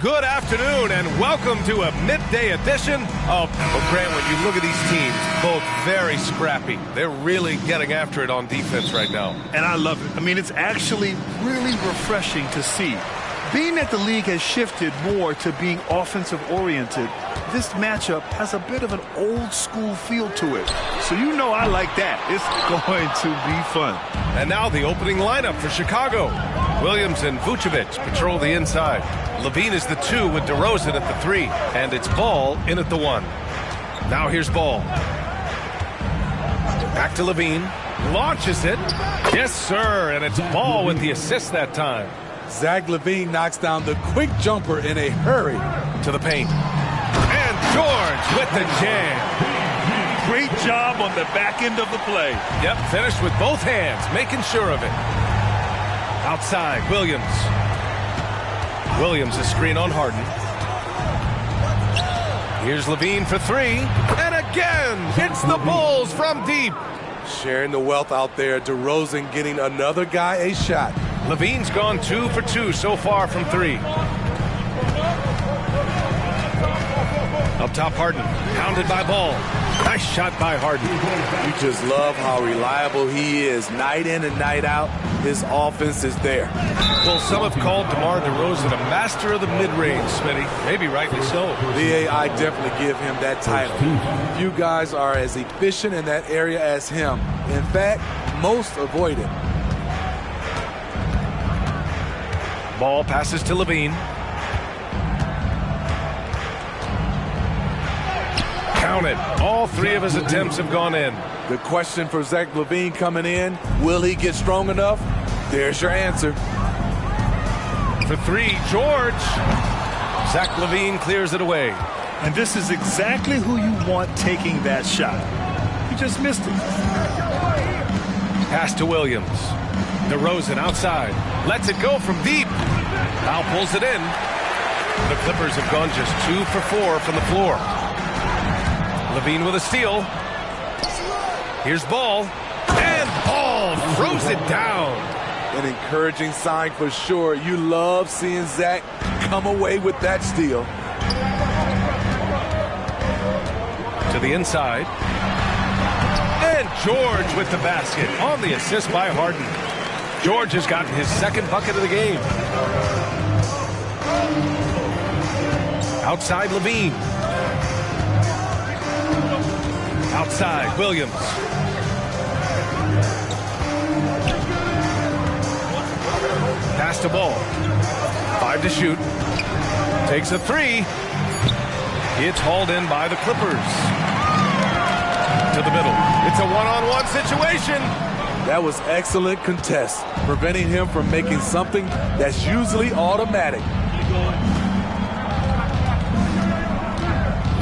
good afternoon, and welcome to a midday edition of... Well, Grant, when you look at these teams, both very scrappy. They're really getting after it on defense right now. And I love it. I mean, it's actually really refreshing to see. Being that the league has shifted more to being offensive-oriented, this matchup has a bit of an old-school feel to it. So you know I like that. It's going to be fun. And now the opening lineup for Chicago. Williams and Vucevic patrol the inside. LaVine is the 2 with DeRozan at the 3. And it's Ball in at the 1. Now here's Ball. Back to LaVine. Launches it. Yes, sir. And it's Ball with the assist that time. Zach LaVine knocks down the quick jumper in a hurry. To the paint. And George with the jam. Great job on the back end of the play. Yep, finished with both hands, making sure of it. Outside, Williams. Williams, a screen on Harden. Here's LaVine for 3. And again, hits the Bulls from deep. Sharing the wealth out there. DeRozan getting another guy a shot. LaVine's gone 2 for 2 so far from 3. Up top, Harden. Pounded by Ball. Nice shot by Harden. You just love how reliable he is. Night in and night out, his offense is there. Well, some have called DeMar DeRozan a master of the mid-range, Smitty. Maybe rightly so. I definitely give him that title. Few guys are as efficient in that area as him. In fact, most avoid it. Ball passes to LaVine. Counted. All 3 of his attempts have gone in. The question for Zach LaVine coming in, will he get strong enough? There's your answer. For 3, George. Zach LaVine clears it away. And this is exactly who you want taking that shot. He just missed it. Pass to Williams. DeRozan outside. Lets it go from deep. Now pulls it in. The Clippers have gone just 2 for 4 from the floor. LaVine with a steal. Here's Ball. And Ball throws it down. An encouraging sign for sure. You love seeing Zach come away with that steal. To the inside. And George with the basket on the assist by Harden. George has gotten his 2nd bucket of the game. Outside, LaVine. Outside, Williams. Pass to Ball. 5 to shoot. Takes a 3. It's hauled in by the Clippers. To the middle. It's a one-on-one situation. That was excellent contest, preventing him from making something that's usually automatic.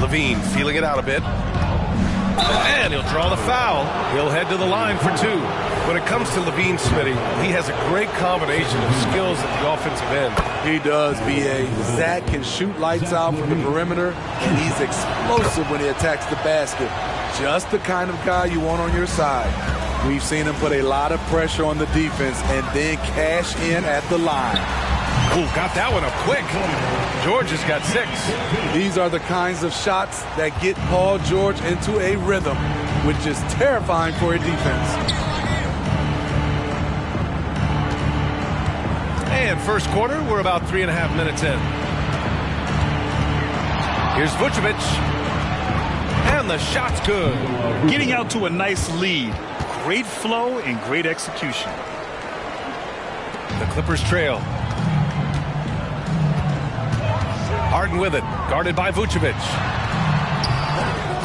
LaVine feeling it out a bit. And he'll draw the foul. He'll head to the line for 2. When it comes to LaVine, Smitty, he has a great combination of skills at the offensive end. He does, B.A. Zach can shoot lights out from the perimeter, and he's explosive when he attacks the basket. Just the kind of guy you want on your side. We've seen him put a lot of pressure on the defense and then cash in at the line. Ooh, got that one up quick. George has got 6. These are the kinds of shots that get Paul George into a rhythm, which is terrifying for a defense. And first quarter, we're about 3.5 minutes in. Here's Vucevic. And the shot's good. Getting out to a nice lead. Great flow and great execution. The Clippers trail. Harden with it, guarded by Vucevic.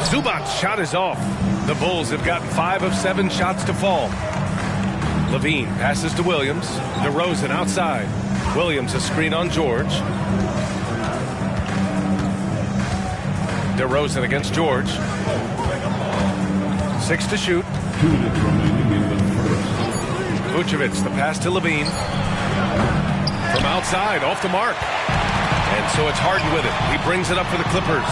Zubac's shot is off. The Bulls have gotten 5 of 7 shots to fall. LaVine passes to Williams. DeRozan outside. Williams a screen on George. DeRozan against George. 6 to shoot. Vucevic, the pass to LaVine. From outside, off the mark. And so it's Harden with it. He brings it up for the Clippers.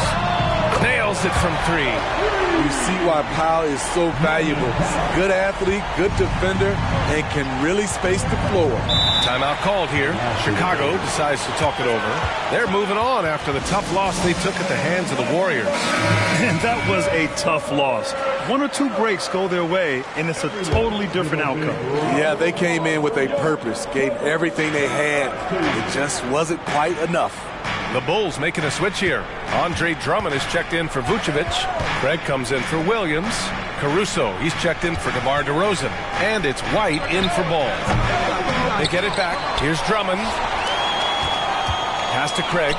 Nails it from 3. You see why Powell is so valuable. Good athlete, good defender, and can really space the floor. Timeout called here. Chicago decides to talk it over. They're moving on after the tough loss they took at the hands of the Warriors. And that was a tough loss. 1 or 2 breaks go their way, and it's a totally different outcome. Yeah, they came in with a purpose, gave everything they had. It just wasn't quite enough. The Bulls making a switch here. Andre Drummond is checked in for Vucevic. Craig comes in for Williams. Caruso, he's checked in for DeMar DeRozan. And it's White in for Ball. They get it back. Here's Drummond. Pass to Craig.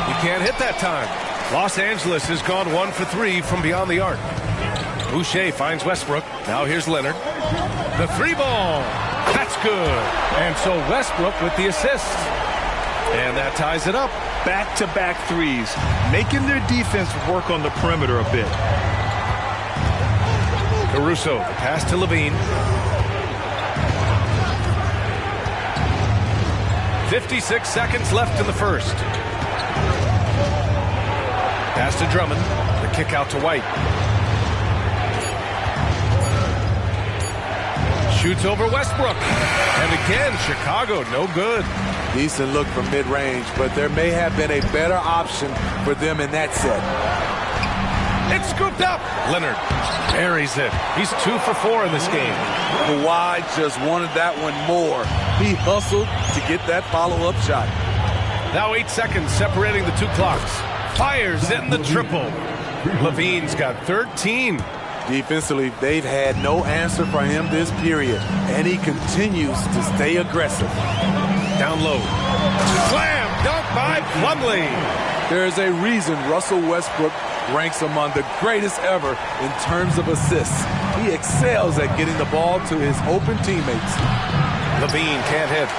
He can't hit that time. Los Angeles has gone 1 for 3 from beyond the arc. Boucher finds Westbrook. Now here's Leonard. The 3-ball. That's good. And so Westbrook with the assist. And that ties it up. Back-to-back threes, making their defense work on the perimeter a bit. Caruso, pass to Levine. 56 seconds left in the first. Pass to Drummond. The kick out to White. Shoots over Westbrook. And again, Chicago, no good. Decent look from mid-range, but there may have been a better option for them in that set. It's scooped up. Leonard buries it. He's 2 for 4 in this game. Kawhi just wanted that one more. He hustled to get that follow-up shot. Now 8 seconds separating the 2 clocks. Fires in the triple. Levine's got 13. Defensively, they've had no answer for him this period, and he continues to stay aggressive. Down low. Slam dunk by Plumlee. There's a reason Russell Westbrook ranks among the greatest ever in terms of assists. He excels at getting the ball to his open teammates. Levine can't hit.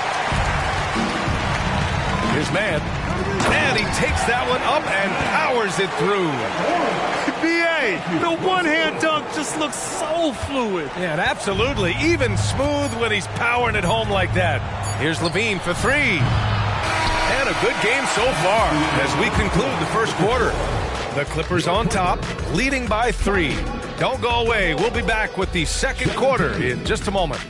Here's Mann. And he takes that one up and powers it through. B.A., the one-hand dunk just looks so fluid. Yeah, and absolutely. Even smooth when he's powering it home like that. Here's Levine for 3. And a good game so far as we conclude the first quarter. The Clippers on top, leading by 3. Don't go away. We'll be back with the second quarter in just a moment.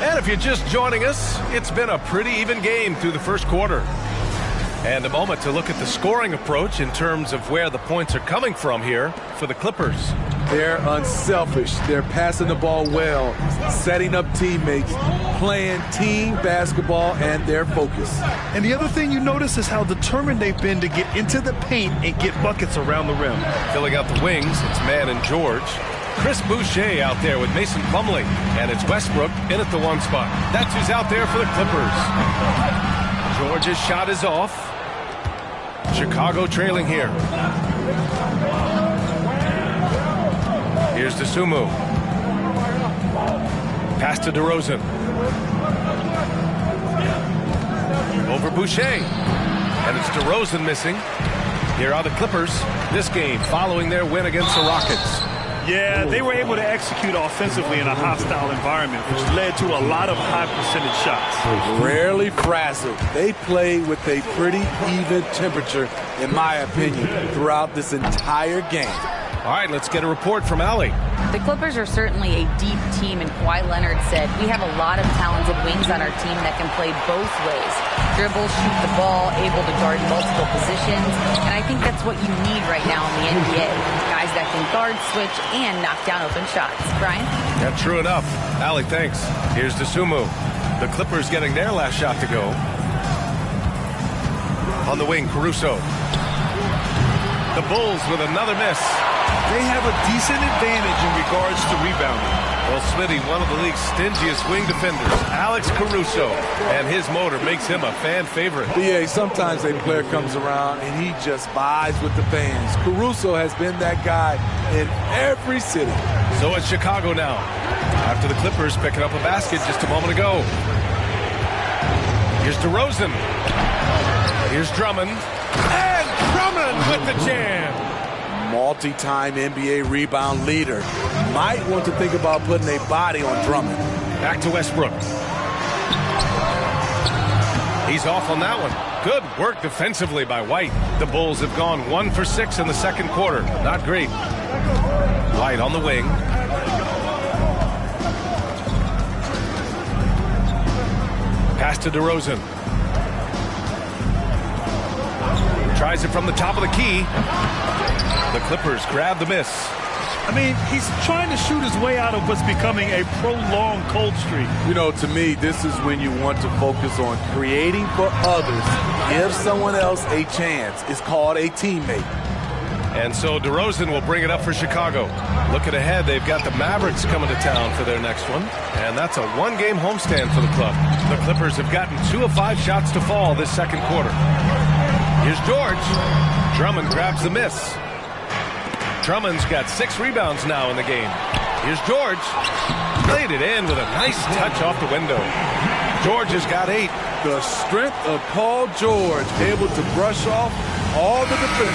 And if you're just joining us, it's been a pretty even game through the first quarter. And a moment to look at the scoring approach in terms of where the points are coming from here for the Clippers. They're unselfish. They're passing the ball well, setting up teammates, playing team basketball, and their focus. And the other thing you notice is how determined they've been to get into the paint and get buckets around the rim. Filling out the wings, it's Mann and George. Chris Boucher out there with Mason Plumlee. And it's Westbrook in at the 1 spot. That's who's out there for the Clippers. George's shot is off. Chicago trailing here. Here's DeSumo. Pass to DeRozan. Over Boucher. And it's DeRozan missing. Here are the Clippers. This game following their win against the Rockets. Yeah, they were able to execute offensively in a hostile environment, which led to a lot of high percentage shots. Rarely frazzled. They play with a pretty even temperature, in my opinion, throughout this entire game. All right, let's get a report from Allie. The Clippers are certainly a deep team, and Kawhi Leonard said, "We have a lot of talented wings on our team that can play both ways. Dribble, shoot the ball, able to guard multiple positions, and I think that's what you need right now in the NBA. Guys that can guard, switch, and knock down open shots." Brian? Yeah, true enough. Allie, thanks. Here's DeSumo. The Clippers getting their last shot to go. On the wing, Caruso. The Bulls with another miss. They have a decent advantage in regards to rebounding. Well, Smitty, one of the league's stingiest wing defenders, Alex Caruso, and his motor makes him a fan favorite. Yeah, sometimes a player comes around and he just vibes with the fans. Caruso has been that guy in every city. So it's Chicago now, after the Clippers picking up a basket just a moment ago. Here's DeRozan. Here's Drummond. And Drummond with the jam. Multi-time NBA rebound leader. Might want to think about putting a body on Drummond. Back to Westbrook. He's off on that one. Good work defensively by White. The Bulls have gone 1 for 6 in the second quarter. Not great. White on the wing. Pass to DeRozan. Tries it from the top of the key. The Clippers grab the miss. I mean, he's trying to shoot his way out of what's becoming a prolonged cold streak. You know, to me, this is when you want to focus on creating for others. Give someone else a chance. It's called a teammate. And so DeRozan will bring it up for Chicago. Looking ahead, they've got the Mavericks coming to town for their next one. And that's a one-game homestand for the club. The Clippers have gotten 2 of 5 shots to fall this second quarter. Here's George. Drummond grabs the miss. Drummond's got 6 rebounds now in the game. Here's George. Laid it in with a nice touch off the window. George has got 8. The strength of Paul George, able to brush off all the defenders.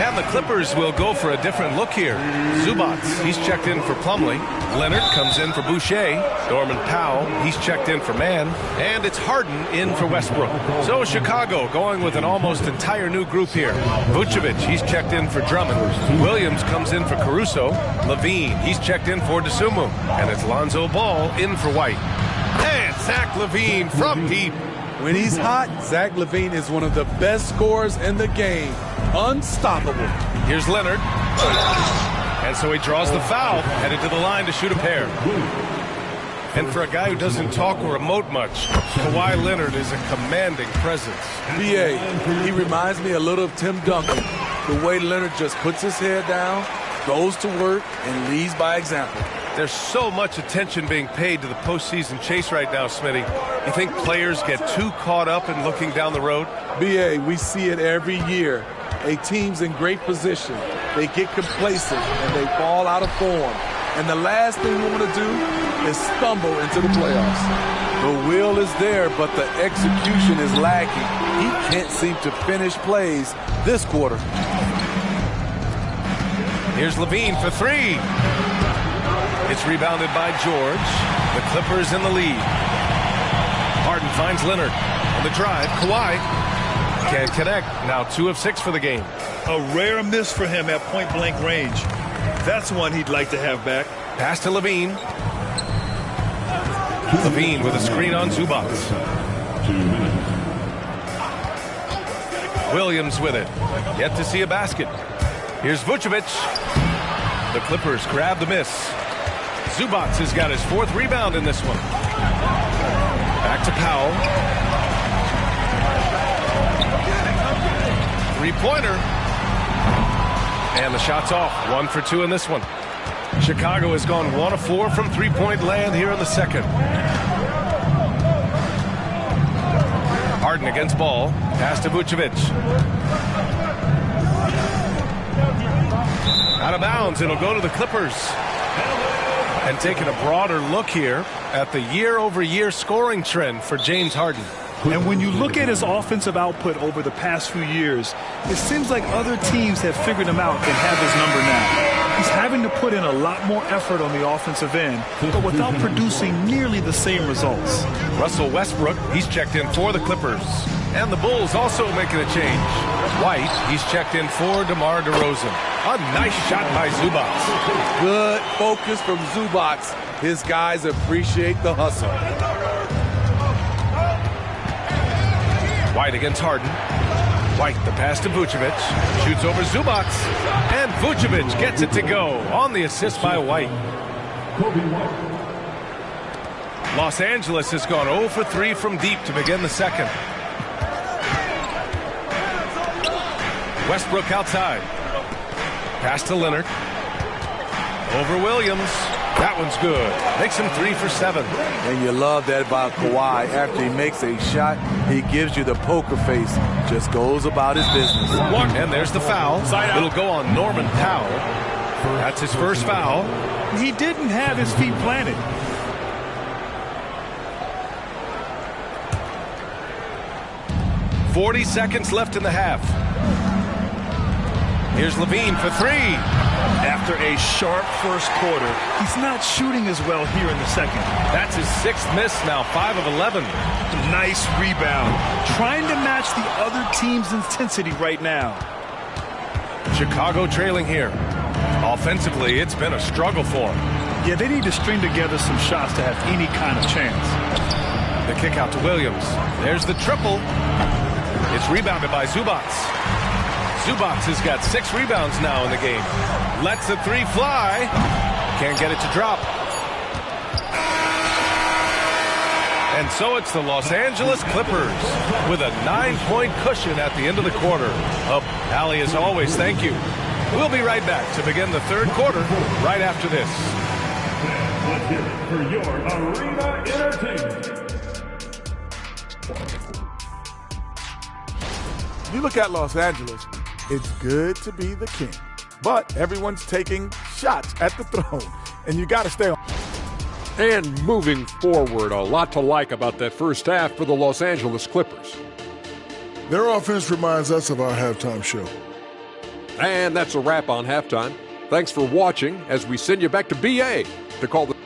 And the Clippers will go for a different look here. Zubac, he's checked in for Plumlee. Leonard comes in for Boucher. Norman Powell, he's checked in for Mann. And it's Harden in for Westbrook. So Chicago going with an almost entire new group here. Vucevic, he's checked in for Drummond. Williams comes in for Caruso. Levine, he's checked in for DeSumo. And it's Lonzo Ball in for White. And Zach LaVine from deep. When he's hot, Zach LaVine is one of the best scorers in the game. Unstoppable. Here's Leonard. And so he draws the foul, headed to the line to shoot a pair. And for a guy who doesn't talk or emote much, Kawhi Leonard is a commanding presence. B.A., he reminds me a little of Tim Duncan. The way Leonard just puts his head down, goes to work, and leads by example. There's so much attention being paid to the postseason chase right now, Smitty. You think players get too caught up in looking down the road? B.A., we see it every year. A team's in great position. They get complacent and they fall out of form. And the last thing we want to do is stumble into the playoffs. The will is there, but the execution is lacking. He can't seem to finish plays this quarter. Here's Levine for 3. It's rebounded by George. The Clippers in the lead. Harden finds Leonard. On the drive, Kawhi can't connect. Now 2 of 6 for the game. A rare miss for him at point-blank range. That's one he'd like to have back. Pass to Levine. Levine with a screen on Zubac. Williams with it. Yet to see a basket. Here's Vucevic. The Clippers grab the miss. Zubac has got his 4th rebound in this one. Back to Powell. 3-pointer. And the shot's off. 1 for 2 in this one. Chicago has gone 1 of 4 from 3-point land here in the second. Harden against Ball. Pass to Vucevic. Out of bounds. It'll go to the Clippers. And taking a broader look here at the year-over-year scoring trend for James Harden. And when you look at his offensive output over the past few years, it seems like other teams have figured him out and have his number now. He's having to put in a lot more effort on the offensive end, but without producing nearly the same results. Russell Westbrook, he's checked in for the Clippers. And the Bulls also making a change. White, he's checked in for DeMar DeRozan. A nice shot by Zubac. Good focus from Zubac. His guys appreciate the hustle. White against Harden. White, the pass to Vucevic. Shoots over Zubac. And Vucevic gets it to go on the assist by White. Los Angeles has gone 0 for 3 from deep to begin the second. Westbrook outside. Pass to Leonard. Over Williams. That one's good. Makes him 3 for 7. And you love that about Kawhi. After he makes a shot, he gives you the poker face. Just goes about his business. And there's the foul. It'll go on Norman Powell. That's his first foul. He didn't have his feet planted. .40 seconds left in the half. Here's Levine for three. After a sharp first quarter, he's not shooting as well here in the second. That's his sixth miss now, 5 of 11. Nice rebound. Trying to match the other team's intensity right now. Chicago trailing here. Offensively, it's been a struggle for them. Yeah, they need to string together some shots to have any kind of chance. The kick out to Williams. There's the triple. It's rebounded by Zubac. Zubac has got 6 rebounds now in the game. Lets the three fly. Can't get it to drop. And so it's the Los Angeles Clippers with a 9-point cushion at the end of the quarter. Allie, as always, thank you. We'll be right back to begin the third quarter right after this. Let's hear it for your Arena Entertainment. You look at Los Angeles, it's good to be the king. But everyone's taking shots at the throne, and you got to stay on. And moving forward, a lot to like about that first half for the Los Angeles Clippers. Their offense reminds us of our halftime show. And that's a wrap on halftime. Thanks for watching as we send you back to BA to call the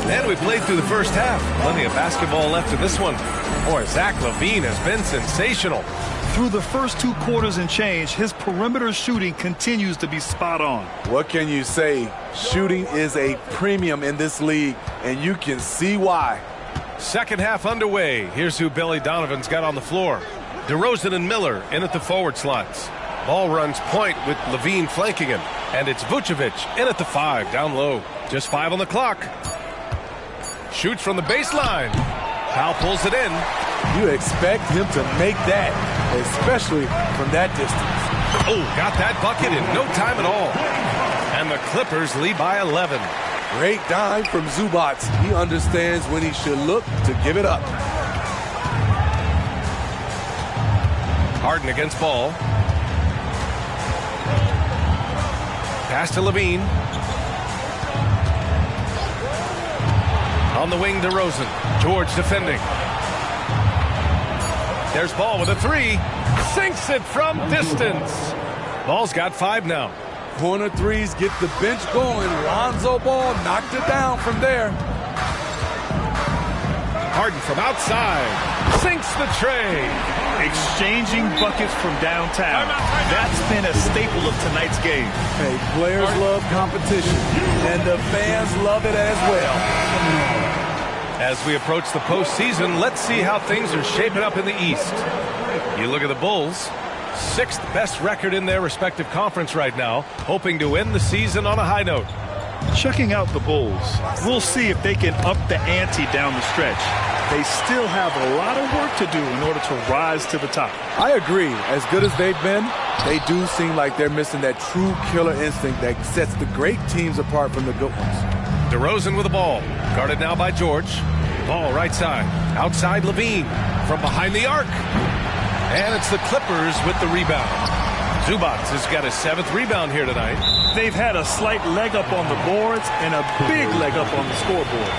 And we played through the first half. Plenty of basketball left in this one. Boy, Zach LaVine has been sensational. Through the first 2 quarters and change, his perimeter shooting continues to be spot on. What can you say? Shooting is a premium in this league, and you can see why. Second half underway. Here's who Billy Donovan's got on the floor. DeRozan and Miller in at the forward slots. Ball runs point with LaVine flanking him. And it's Vucevic in at the 5, down low. Just 5 on the clock. Shoots from the baseline. Powell pulls it in. You expect him to make that, especially from that distance. Oh, got that bucket in no time at all. And the Clippers lead by 11. Great dive from Zubac. He understands when he should look to give it up. Harden against Ball. Pass to Levine. On the wing, DeRozan. George defending. There's Ball with a 3. Sinks it from distance. Ball's got 5 now. Corner threes get the bench going. Lonzo Ball knocked it down from there. Harden from outside. Sinks the tray. Exchanging buckets from downtown. That's been a staple of tonight's game. Hey, players love competition, and the fans love it as well. As we approach the postseason, let's see how things are shaping up in the East. You look at the Bulls, 6th best record in their respective conference right now, hoping to end the season on a high note. Checking out the Bulls, we'll see if they can up the ante down the stretch. They still have a lot of work to do in order to rise to the top. I agree. As good as they've been, they do seem like they're missing that true killer instinct that sets the great teams apart from the good ones. DeRozan with the ball. Guarded now by George. Ball right side. Outside Levine. From behind the arc. And it's the Clippers with the rebound. Zubac has got his 7th rebound here tonight. They've had a slight leg up on the boards and a big leg up on the scoreboard.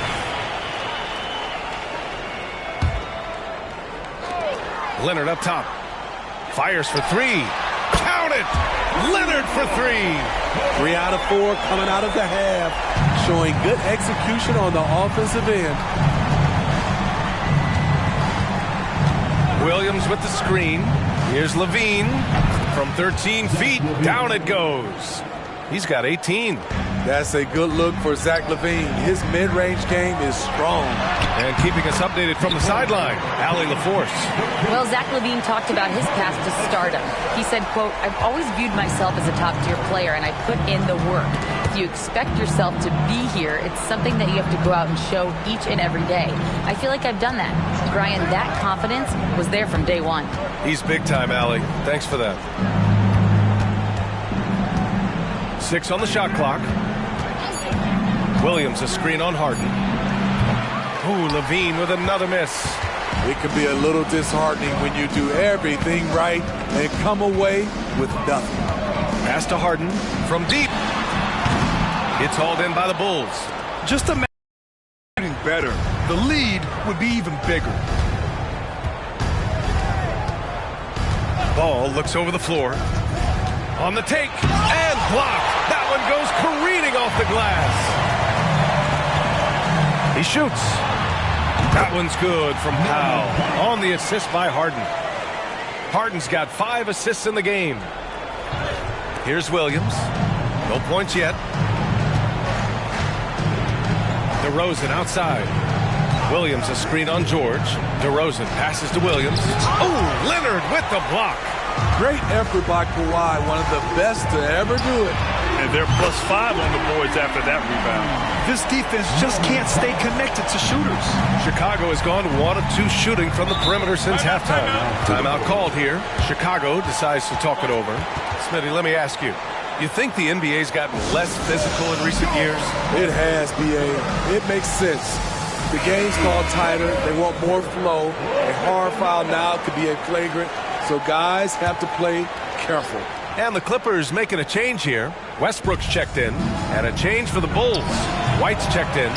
Leonard up top. Fires for 3. Count it! Leonard for 3. 3 out of 4 coming out of the half. Showing good execution on the offensive end. Williams with the screen. Here's Levine. From 13 feet, down it goes. He's got 18. That's a good look for Zach LaVine. His mid-range game is strong. And keeping us updated from the sideline, Allie LaForce. Well, Zach LaVine talked about his path to stardom. He said, quote, "I've always viewed myself as a top-tier player, and I put in the work. If you expect yourself to be here, it's something that you have to go out and show each and every day. I feel like I've done that." Brian, that confidence was there from day one. He's big time, Allie. Thanks for that. 6 on the shot clock. Williams a screen on Harden. Ooh, Levine with another miss. It can be a little disheartening when you do everything right and come away with nothing. Pass to Harden from deep. It's hauled in by the Bulls. Just imagine better, the lead would be even bigger. Ball looks over the floor. On the take, and blocked. That one goes careening off the glass. He shoots. That one's good from Powell. On the assist by Harden. Harden's got 5 assists in the game. Here's Williams. No points yet. DeRozan outside. Williams a screen on George. DeRozan passes to Williams. Oh, Leonard with the block. Great effort by Kawhi, one of the best to ever do it. And they're +5 on the boards after that rebound. This defense just can't stay connected to shooters. Chicago has gone 1 of 2 shooting from the perimeter since halftime. Timeout called here. Chicago decides to talk it over. Smitty, let me ask you. You think the NBA's gotten less physical in recent years? It has, B.A. It makes sense. The game's called tighter. They want more flow. A hard foul now could be a flagrant, so guys have to play careful. And the Clippers making a change here. Westbrook's checked in, and a change for the Bulls. White's checked in.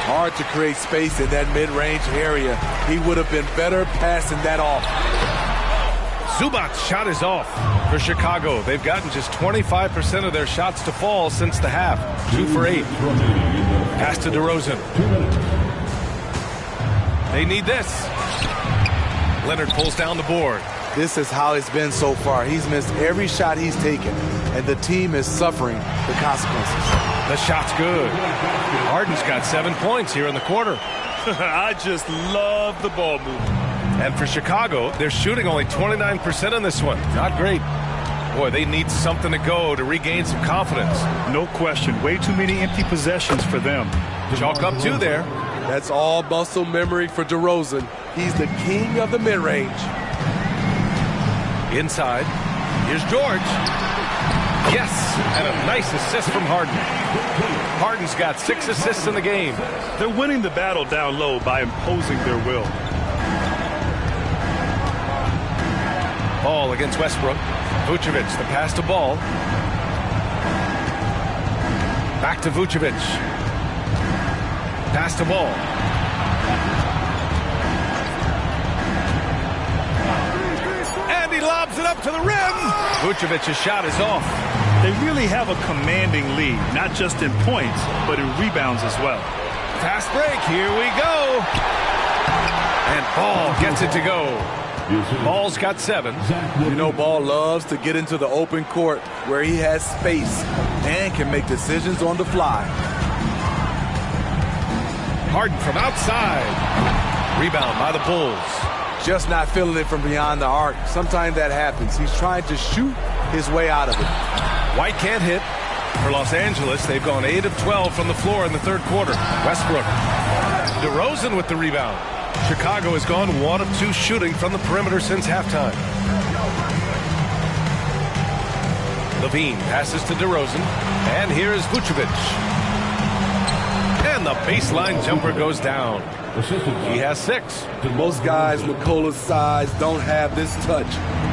Hard to create space in that mid-range area. He would have been better passing that off. Zubac's shot is off. For Chicago, they've gotten just 25% of their shots to fall since the half. 2 for 8. Pass to DeRozan. They need this. Leonard pulls down the board. This is how it's been so far. He's missed every shot he's taken, and the team is suffering the consequences. The shot's good. Harden's got 7 points here in the quarter. I just love the ball movement. And for Chicago, they're shooting only 29% in this one. Not great. Boy, they need something to go to regain some confidence. No question. Way too many empty possessions for them. Chalk up 2 there. That's all muscle memory for DeRozan. He's the king of the mid-range. Inside. Here's George. Yes, and a nice assist from Harden. Harden's got 6 assists in the game. They're winning the battle down low by imposing their will. Ball against Westbrook. Vucevic, the pass to Ball. Back to Vucevic. Pass to Ball. And he lobs it up to the rim. Vucevic's shot is off. They really have a commanding lead, not just in points, but in rebounds as well. Fast break. Here we go. And Ball gets it to go. Ball's got 7. You know, Ball loves to get into the open court where he has space and can make decisions on the fly. Harden from outside. Rebound by the Bulls. Just not feeling it from beyond the arc. Sometimes that happens. He's trying to shoot his way out of it. White can't hit. For Los Angeles, they've gone 8 of 12 from the floor in the third quarter. Westbrook. DeRozan with the rebound. Chicago has gone 1 of 2 shooting from the perimeter since halftime. Levine passes to DeRozan. And here is Vucevic. And the baseline jumper goes down. He has 6. Most guys with Cola's size don't have this touch,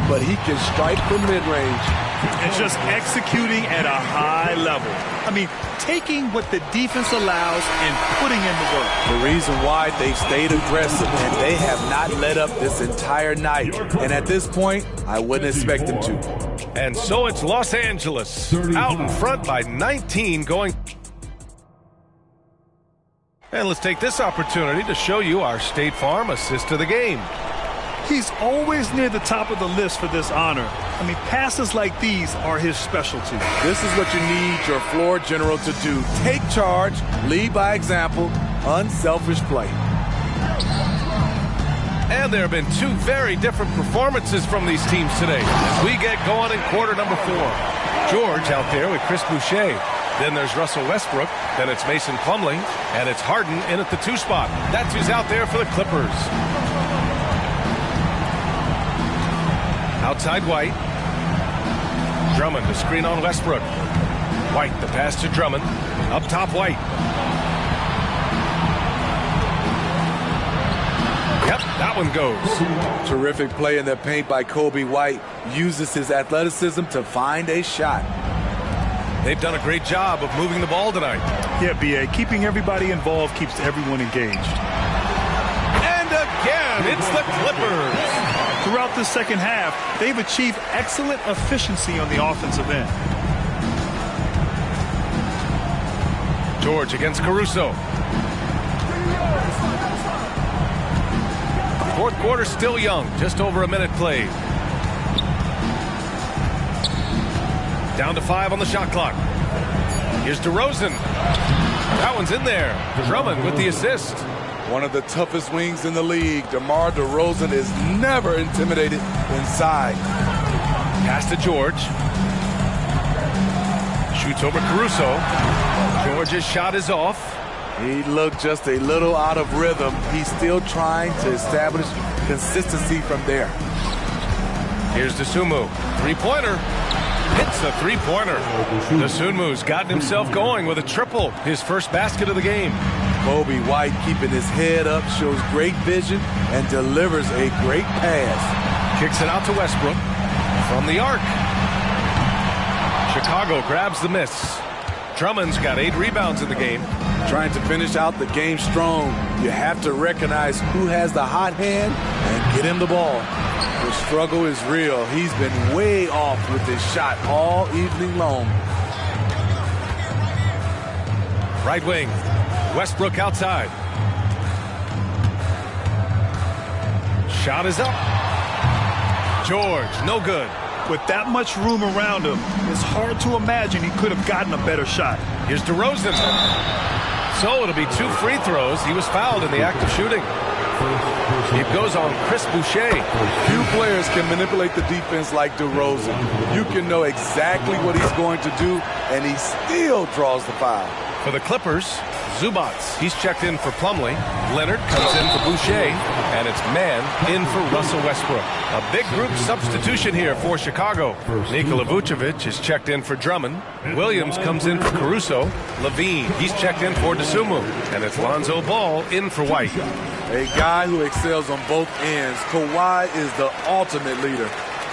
but he can strike from mid-range. And just executing at a high level. I mean, taking what the defense allows and putting in the work. The reason why they've stayed aggressive and they have not let up this entire night. And at this point, I wouldn't expect them to. And so it's Los Angeles out in front by 19 going. And let's take this opportunity to show you our State Farm assist of the game. He's always near the top of the list for this honor. I mean, passes like these are his specialty. This is what you need your floor general to do. Take charge, lead by example, unselfish play. And there have been 2 very different performances from these teams today as we get going in quarter number 4. George out there with Chris Boucher. Then there's Russell Westbrook. Then it's Mason Plumlee. And it's Harden in at the 2 spot. That's who's out there for the Clippers. Outside White. Drummond to screen on Westbrook. White the pass to Drummond. Up top White. Yep, that one goes. Terrific play in the paint by Kobe White. Uses his athleticism to find a shot. They've done a great job of moving the ball tonight. Yeah, B.A., keeping everybody involved keeps everyone engaged. And again, it's the Clippers. Throughout the second half, they've achieved excellent efficiency on the offensive end. George against Caruso. Fourth quarter still young, just over a minute played. Down to 5 on the shot clock. Here's DeRozan. That one's in there. Drummond with the assist. One of the toughest wings in the league. DeMar DeRozan is never intimidated inside. Pass to George. Shoots over Caruso. George's shot is off. He looked just a little out of rhythm. He's still trying to establish consistency from there. Here's Dosunmu. Three-pointer. Hits a three-pointer. Dosunmu's gotten himself going with a triple. His first basket of the game. Coby White keeping his head up, shows great vision, and delivers a great pass. Kicks it out to Westbrook. From the arc. Chicago grabs the miss. Drummond's got 8 rebounds in the game. Trying to finish out the game strong. You have to recognize who has the hot hand and get him the ball. The struggle is real. He's been way off with his shot all evening long. Right wing. Westbrook outside. Shot is up. George, no good. With that much room around him, it's hard to imagine he could have gotten a better shot. Here's DeRozan. So it'll be 2 free throws. He was fouled in the act of shooting. It goes on Chris Boucher. Few players can manipulate the defense like DeRozan. You can know exactly what he's going to do, and he still draws the foul. For the Clippers, Zubac. He's checked in for Plumlee. Leonard comes in for Boucher. And it's man in for Russell Westbrook. A big group substitution here for Chicago. Nikola Vucevic is checked in for Drummond. Williams comes in for Caruso. Levine, he's checked in for Dosunmu. And it's Lonzo Ball in for White. A guy who excels on both ends. Kawhi is the ultimate leader.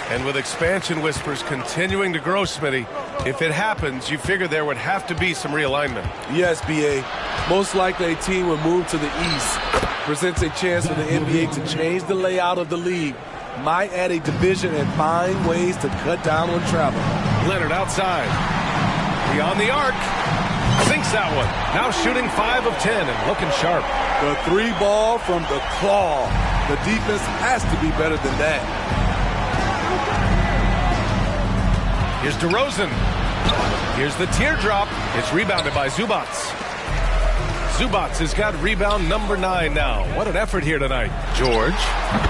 And with expansion whispers continuing to grow, Smitty, if it happens, you figure there would have to be some realignment. Yes, B.A. Most likely a team would move to the east. Presents a chance for the NBA to change the layout of the league. Might add a division and find ways to cut down on travel. Leonard outside. Beyond the arc. Sinks that one. Now shooting 5 of 10 and looking sharp. The 3 ball from the claw. The defense has to be better than that. Here's DeRozan. Here's the teardrop. It's rebounded by Zubac. Zubac has got rebound number 9 now. What an effort here tonight. George.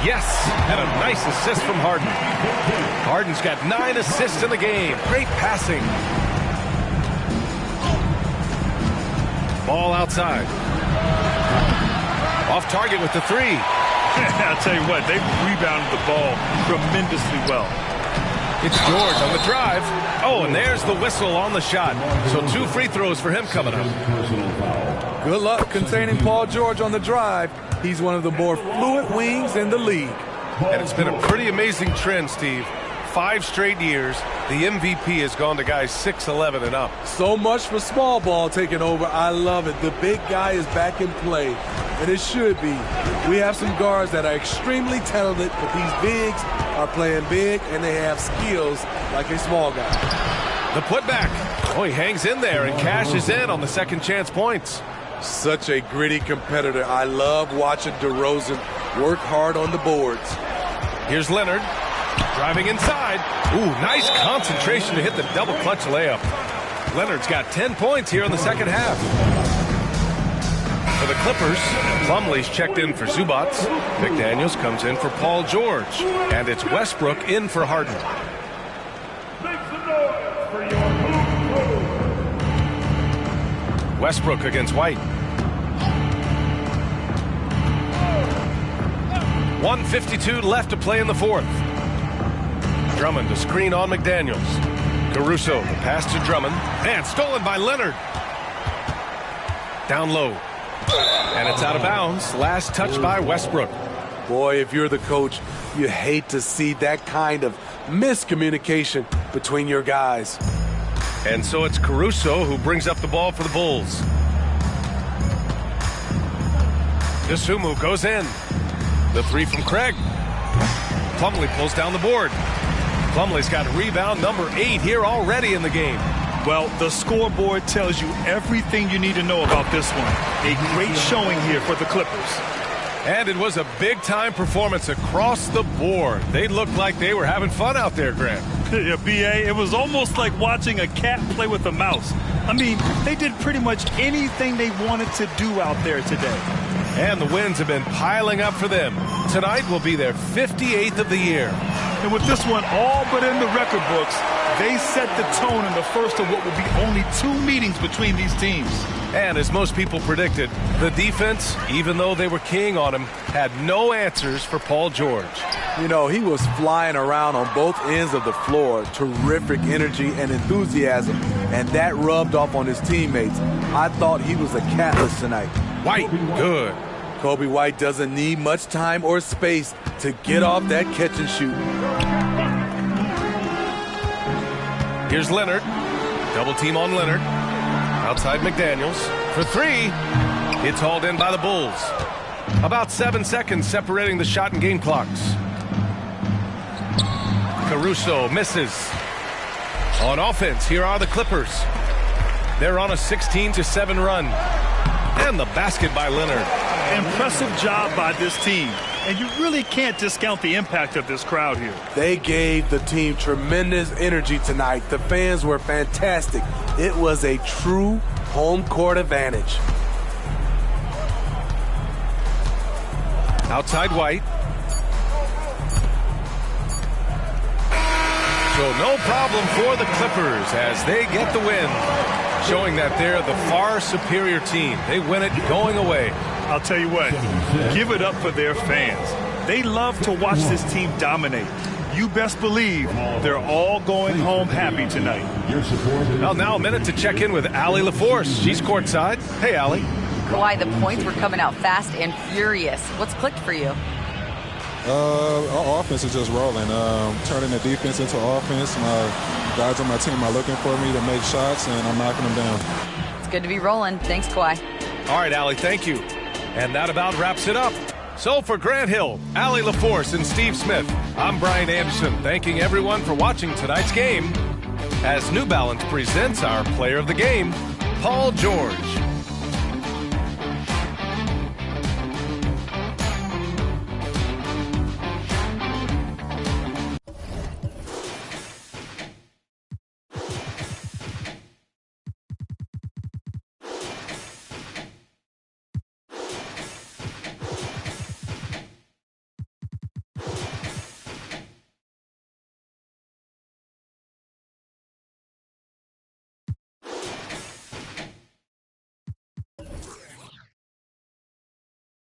Yes. And a nice assist from Harden. Harden's got 9 assists in the game. Great passing. Ball outside. Off target with the 3. I'll tell you what, they've rebounded the ball tremendously well. It's George on the drive. Oh, and there's the whistle on the shot. So 2 free throws for him coming up. Good luck containing Paul George on the drive. He's one of the more fluid wings in the league. And it's been a pretty amazing trend, Steve. 5 straight years, the MVP has gone to guys 6'11" and up. So much for small ball taking over. I love it. The big guy is back in play, and it should be. We have some guards that are extremely talented, but these bigs are playing big, and they have skills like a small guy. The putback. Oh, he hangs in there and cashes in on the second chance points. Such a gritty competitor. I love watching DeRozan work hard on the boards. Here's Leonard. Driving inside. Ooh, nice concentration to hit the double clutch layup. Leonard's got 10 points here in the second half. For the Clippers, Plumlee's checked in for Zubac. McDaniels comes in for Paul George. And it's Westbrook in for Harden. Westbrook against White. 1:52 left to play in the fourth. Drummond to screen on McDaniels. Caruso, the pass to Drummond. And stolen by Leonard. Down low. And it's out of bounds. Last touch by Westbrook. Boy, if you're the coach, you hate to see that kind of miscommunication between your guys. And so it's Caruso who brings up the ball for the Bulls. Dosunmu goes in. The three from Craig. Plumlee pulls down the board. Plumlee's got rebound number 8 here already in the game. Well, the scoreboard tells you everything you need to know about this one. A great showing here for the Clippers. And it was a big-time performance across the board. They looked like they were having fun out there, Grant. Yeah, B.A., it was almost like watching a cat play with a mouse. I mean, they did pretty much anything they wanted to do out there today. And the wins have been piling up for them. Tonight will be their 58th of the year. And with this one all but in the record books, they set the tone in the first of what will be only 2 meetings between these teams. And as most people predicted, the defense, even though they were keying on him, had no answers for Paul George. You know, he was flying around on both ends of the floor. Terrific energy and enthusiasm. And that rubbed off on his teammates. I thought he was a catalyst tonight. White, good. Kobe White doesn't need much time or space to get off that catch and shoot. Here's Leonard. Double team on Leonard. Outside McDaniels. For 3. It's hauled in by the Bulls. About 7 seconds separating the shot and game clocks. Caruso misses. On offense, here are the Clippers. They're on a 16-7 run. And the basket by Leonard. Impressive job by this team. And you really can't discount the impact of this crowd here. They gave the team tremendous energy tonight. The fans were fantastic. It was a true home court advantage. Outside White. So no problem for the Clippers as they get the win, showing that they're the far superior team. They win it going away. I'll tell you what, give it up for their fans. They love to watch this team dominate. You best believe they're all going home happy tonight. Well, now a minute to check in with Allie LaForce. She's courtside. Hey, Allie. Why the points were coming out fast and furious. What's clicked for you? Our offense is just rolling. Turning the defense into offense. My guys on my team are looking for me to make shots, and I'm knocking them down. It's good to be rolling. Thanks, Kawhi. All right, Allie, thank you. And that about wraps it up. So for Grant Hill, Allie LaForce, and Steve Smith, I'm Brian Anderson, thanking everyone for watching tonight's game as New Balance presents our player of the game, Paul George.